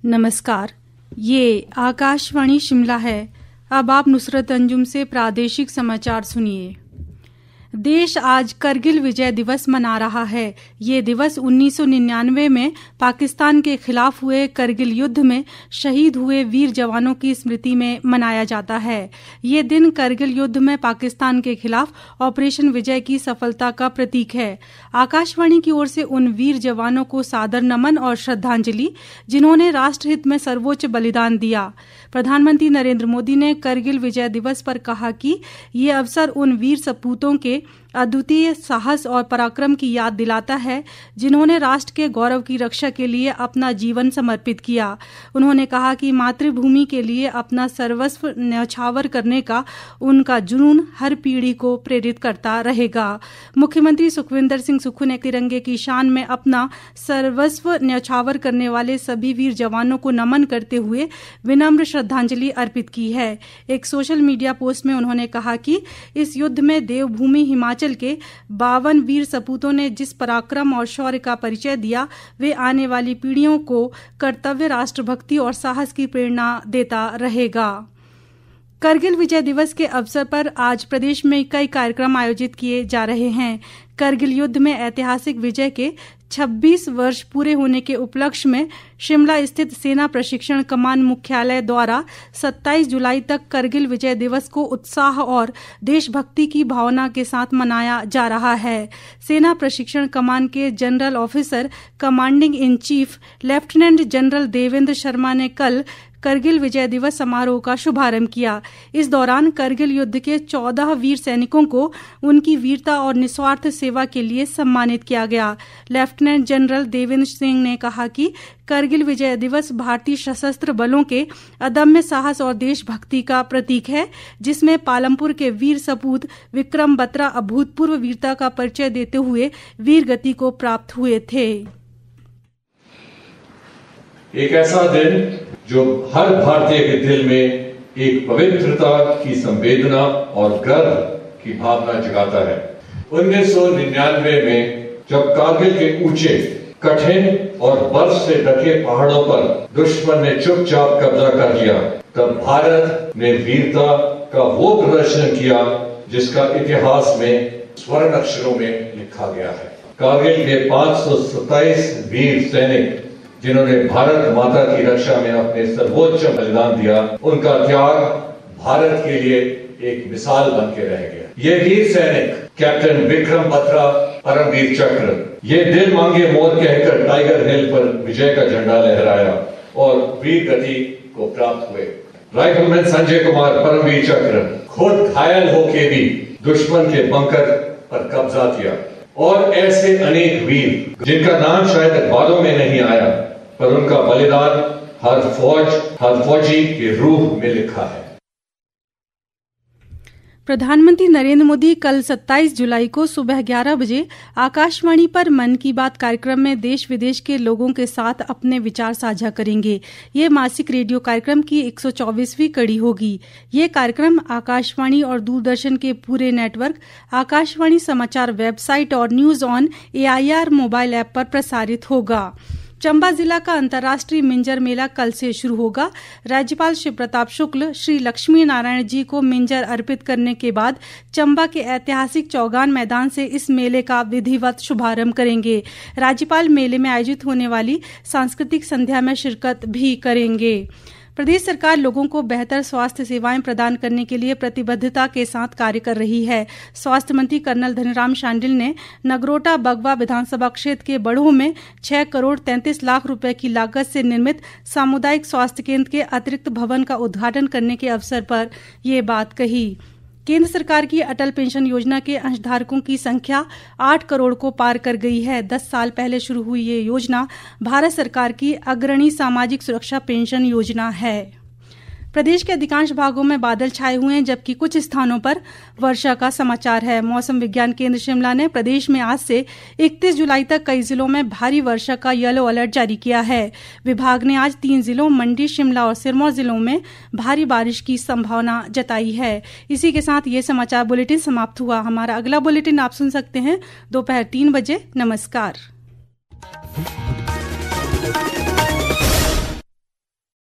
नमस्कार, ये आकाशवाणी शिमला है। अब आप नुसरत अंजुम से प्रादेशिक समाचार सुनिए। देश आज करगिल विजय दिवस मना रहा है। ये दिवस 1999 में पाकिस्तान के खिलाफ हुए करगिल युद्ध में शहीद हुए वीर जवानों की स्मृति में मनाया जाता है। ये दिन करगिल युद्ध में पाकिस्तान के खिलाफ ऑपरेशन विजय की सफलता का प्रतीक है। आकाशवाणी की ओर से उन वीर जवानों को सादर नमन और श्रद्धांजलि, जिन्होंने राष्ट्रहित में सर्वोच्च बलिदान दिया। प्रधानमंत्री नरेंद्र मोदी ने करगिल विजय दिवस पर कहा कि ये अवसर उन वीर सपूतों के अद्वितीय साहस और पराक्रम की याद दिलाता है, जिन्होंने राष्ट्र के गौरव की रक्षा के लिए अपना जीवन समर्पित किया। उन्होंने कहा कि मातृभूमि के लिए अपना सर्वस्व न्यौछावर करने का उनका जुनून हर पीढ़ी को प्रेरित करता रहेगा। मुख्यमंत्री सुखविंदर सिंह सुक्खू ने तिरंगे की शान में अपना सर्वस्व न्यौछावर करने वाले सभी वीर जवानों को नमन करते हुए विनम्र श्रद्धांजलि अर्पित की है। एक सोशल मीडिया पोस्ट में उन्होंने कहा कि इस युद्ध में देवभूमि हिमाचल के 52 वीर सपूतों ने जिस पराक्रम और शौर्य का परिचय दिया, वे आने वाली पीढ़ियों को कर्तव्य, राष्ट्रभक्ति और साहस की प्रेरणा देता रहेगा। करगिल विजय दिवस के अवसर पर आज प्रदेश में कई कार्यक्रम आयोजित किए जा रहे हैं। करगिल युद्ध में ऐतिहासिक विजय के 26 वर्ष पूरे होने के उपलक्ष्य में शिमला स्थित सेना प्रशिक्षण कमान मुख्यालय द्वारा 27 जुलाई तक करगिल विजय दिवस को उत्साह और देशभक्ति की भावना के साथ मनाया जा रहा है। सेना प्रशिक्षण कमान के general officer commanding in chief lieutenant general Devendra Sharma ने कल करगिल विजय दिवस समारोह का शुभारंभ किया। इस दौरान करगिल युद्ध के 14 वीर सैनिकों को उनकी वीरता और निस्वार्थ सेवा के लिए सम्मानित किया गया। लेफ्टिनेंट जनरल देवेंद्र सिंह ने कहा कि करगिल विजय दिवस भारतीय सशस्त्र बलों के अदम्य साहस और देशभक्ति का प्रतीक है, जिसमें पालमपुर के वीर सपूत विक्रम बत्रा अभूतपूर्व वीरता का परिचय देते हुए वीर गति को प्राप्त हुए थे। एक ऐसा दिन जो हर भारतीय के दिल में एक पवित्रता की संवेदना और गर्व की भावना जगाता है। 1999 में जब कारगिल के ऊंचे, कठिन और बर्फ से ढके पहाड़ों पर दुश्मन ने चुपचाप कब्जा कर लिया, तब भारत ने वीरता का वो प्रदर्शन किया जिसका इतिहास में स्वर्ण अक्षरों में लिखा गया है। कारगिल के 527 वीर सैनिक जिन्होंने भारत माता की रक्षा में अपने सर्वोच्च बलिदान दिया, उनका त्याग भारत के लिए एक मिसाल बन के रह गया। ये वीर सैनिक कैप्टन विक्रम बत्रा परमवीर चक्र, ये दिल मांगे मोर कहकर टाइगर हिल पर विजय का झंडा लहराया और वीर गति को प्राप्त हुए। राइफलमैन संजय कुमार परमवीर चक्र खुद घायल होके भी दुश्मन के बंकर पर कब्जा किया। और ऐसे अनेक वीर जिनका नाम शायद अखबारों में नहीं आया, पर उनका बलिदान हर फौजी के रूह में लिखा है। प्रधानमंत्री नरेंद्र मोदी कल 27 जुलाई को सुबह 11 बजे आकाशवाणी पर मन की बात कार्यक्रम में देश विदेश के लोगों के साथ अपने विचार साझा करेंगे। ये मासिक रेडियो कार्यक्रम की 124वीं कड़ी होगी। ये कार्यक्रम आकाशवाणी और दूरदर्शन के पूरे नेटवर्क, आकाशवाणी समाचार वेबसाइट और news on AIR mobile app पर प्रसारित होगा। चंबा जिला का अंतर्राष्ट्रीय मिंजर मेला कल से शुरू होगा। राज्यपाल शिव प्रताप शुक्ल श्री लक्ष्मी नारायण जी को मिंजर अर्पित करने के बाद चंबा के ऐतिहासिक चौगान मैदान से इस मेले का विधिवत शुभारंभ करेंगे। राज्यपाल मेले में आयोजित होने वाली सांस्कृतिक संध्या में शिरकत भी करेंगे। प्रदेश सरकार लोगों को बेहतर स्वास्थ्य सेवाएं प्रदान करने के लिए प्रतिबद्धता के साथ कार्य कर रही है। स्वास्थ्य मंत्री कर्नल धनीराम शांडिल ने नगरोटा बगवा विधानसभा क्षेत्र के बड़ोह में 6 करोड़ 33 लाख रुपए की लागत से निर्मित सामुदायिक स्वास्थ्य केंद्र के अतिरिक्त भवन का उद्घाटन करने के अवसर पर ये बात कही। केंद्र सरकार की अटल पेंशन योजना के अंशधारकों की संख्या 8 करोड़ को पार कर गई है। 10 साल पहले शुरू हुई ये योजना भारत सरकार की अग्रणी सामाजिक सुरक्षा पेंशन योजना है। प्रदेश के अधिकांश भागों में बादल छाए हुए हैं, जबकि कुछ स्थानों पर वर्षा का समाचार है। मौसम विज्ञान केंद्र शिमला ने प्रदेश में आज से 31 जुलाई तक कई जिलों में भारी वर्षा का येलो अलर्ट जारी किया है। विभाग ने आज 3 जिलों मंडी, शिमला और सिरमौर जिलों में भारी बारिश की संभावना जताई है। इसी के साथ ये समाचार बुलेटिन समाप्त हुआ। हमारा अगला बुलेटिन आप सुन सकते हैं दोपहर 3 बजे। नमस्कार।